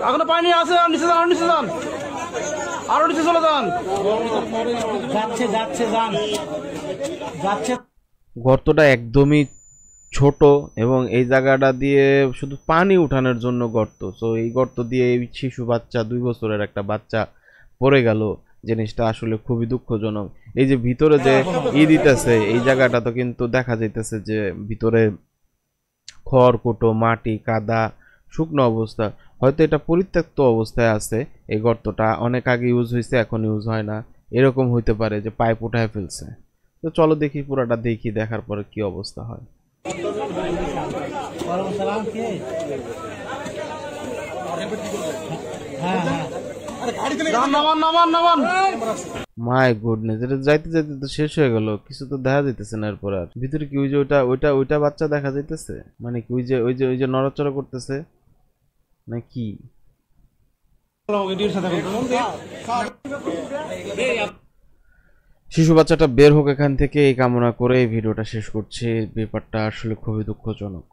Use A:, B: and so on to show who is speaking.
A: এখনো পানি আছে, নিচে যান, নিচে যান, আরো নিচে চলে যান। যাচ্ছে যাচ্ছে যান যাচ্ছে।
B: গর্তটা একদমই ছোট এবং এই জায়গাটা দিয়ে শুধু পানি উঠানোর জন্য গর্ত। তো এই গর্ত দিয়ে এই শিশু বাচ্চা 2 বছরের একটা বাচ্চা পড়ে গেল, জিনিসটা আসলে খুবই দুঃখজনক। এই যে ভিতরে যে দিতেছে এই জায়গাটা তো কিন্তু দেখা যাইতেছে যে ভিতরে খড়কুটো, মাটি, কাদা, শুকনো অবস্থা। হয়তো এটা পরিত্যক্ত অবস্থায় আছে। এই গর্তটা অনেক আগে ইউজ হয়েছে, এখন ইউজ হয় না, এরকম হইতে পারে যে পাইপ উঠায় ফেলছে। তো চলো দেখি, পুরাটা দেখি, দেখার পরে কি অবস্থা হয়। মাই গুডনেস, এটা যাইতে যাইতে তো শেষ হয়ে গেল, কিছু তো দেখা যাইতেছে না এরপর। আর ভিতরে কি ওই যে ওইটা ওইটা ওইটা বাচ্চা দেখা যাইতেছে? মানে কি ওই যে ওই যে ওই যে নড়াচড়া করতেছে নাকি? শিশু বাচ্চাটা বের হোক এখান থেকে, এই কামনা করে এই ভিডিওটা শেষ করছি। ব্যাপারটা আসলে খুবই দুঃখজনক।